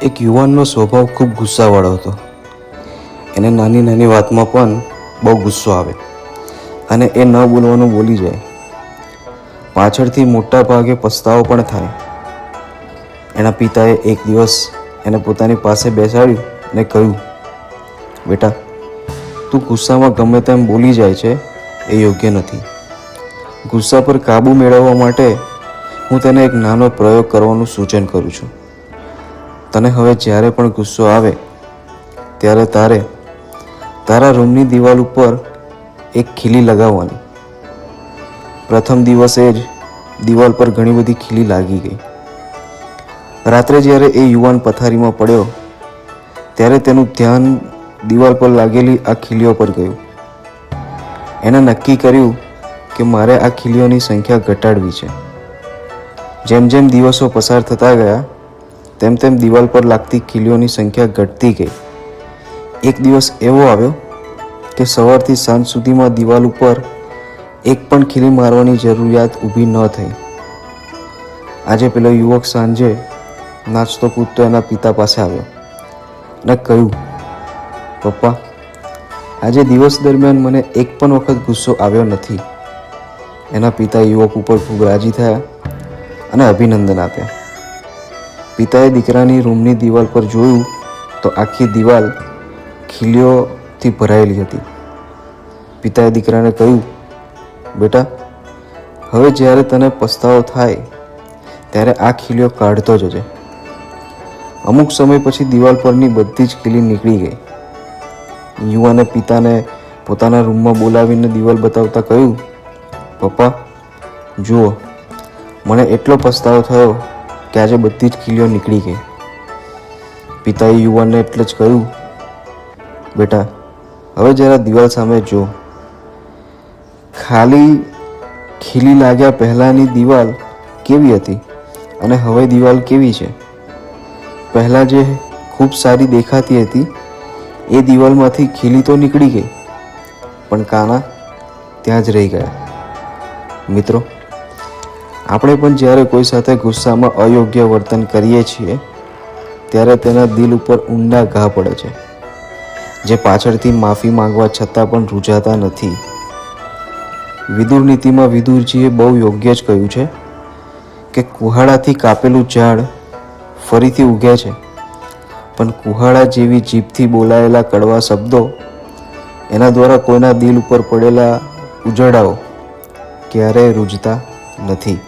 એક યુવાનનો સ્વભાવ ખૂબ ગુસ્સાવાળો હતો. એને નાની નાની વાતમાં પણ બહુ ગુસ્સો આવે અને એ ન બોલવાનું બોલી જાય. પાછળથી મોટા ભાગે પસ્તાવો પણ થાય. એના પિતાએ એક દિવસ એને પોતાની પાસે બેસાડ્યું અને કહ્યું, બેટા, તું ગુસ્સામાં ગમે તેમ બોલી જાય છે, એ યોગ્ય નથી. ગુસ્સા પર કાબૂ મેળવવા માટે હું તને એક નાનો પ્રયોગ કરવાનું સૂચન કરું છું. તને હવે જ્યારે પણ ગુસ્સો આવે ત્યારે તારા રૂમની દિવાલ ઉપર એક ખીલી લગાવવાની. પ્રથમ દિવસે જ દિવાલ પર ઘણી બધી ખીલી લાગી ગઈ. રાત્રે જ્યારે એ યુવાન પથારીમાં પડ્યો ત્યારે તેનું ધ્યાન દિવાલ પર લાગેલી આ ખીલીઓ પર ગયું. એણે નક્કી કર્યું કે મારે આ ખીલીઓની સંખ્યા ઘટાડવી છે. જેમ જેમ દિવસો પસાર થતા ગયા તેમ તેમ દિવાલ પર લાગતી ખીલીઓની સંખ્યા ઘટતી ગઈ. એક દિવસ એવો આવ્યો કે સવારથી સાંજ સુધીમાં દિવાલ ઉપર એક પણ ખીલી મારવાની જરૂરિયાત ઊભી ન થઈ. આજે પેલો યુવક સાંજે નાચતો કૂદતો એના પિતા પાસે આવ્યો અને કહ્યું, પપ્પા, આજે દિવસ દરમિયાન મને એક પણ વખત ગુસ્સો આવ્યો નથી. એના પિતા યુવક ઉપર ખૂબ રાજી થયા અને અભિનંદન આપ્યા. પિતાએ દીકરાની રૂમની દિવાલ પર જોયું તો આખી દિવાલ ખીલીઓથી ભરાયેલી હતી. પિતાએ દીકરાને કહ્યું, બેટા, હવે જ્યારે તને પસ્તાવો થાય ત્યારે આ ખીલીઓ કાઢતો જજે. અમુક સમય પછી દિવાલ પરની બધી જ ખીલી નીકળી ગઈ. યુવાને પિતાને પોતાના રૂમમાં બોલાવીને દિવાલ બતાવતા કહ્યું, પપ્પા, જુઓ, મને એટલો પસ્તાવો થયો કે આજે બધી જ ખીલીઓ નીકળી ગઈ. પિતાએ યુવાનને એટલે જ કહ્યું, બેટા, હવે જરા દિવાલ સામે જો. ખાલી ખીલી લાગ્યા પહેલાંની દિવાલ કેવી હતી અને હવે દિવાલ કેવી છે? પહેલાં જે ખૂબ સારી દેખાતી હતી એ દિવાલમાંથી ખીલી તો નીકળી ગઈ, પણ કાના ત્યાં જ રહી ગયા. મિત્રો, આપણે પણ જ્યારે કોઈ સાથે ગુસ્સામાં અયોગ્ય વર્તન કરીએ છીએ ત્યારે તેના દિલ ઉપર ઊંડા ઘા પડે છે, જે પાછળથી માફી માંગવા છતાં પણ રૂઝાતા નથી. વિદુર નીતિમાં વિદુરજીએ બહુ યોગ્ય જ કહ્યું છે કે કુહાડાથી કાપેલું ઝાડ ફરીથી ઉગે છે, પણ કુહાડા જેવી જીભથી બોલાયેલા કડવા શબ્દો, એના દ્વારા કોઈના દિલ ઉપર પડેલા ઉજળાઓ ક્યારેય રૂઝતા નથી.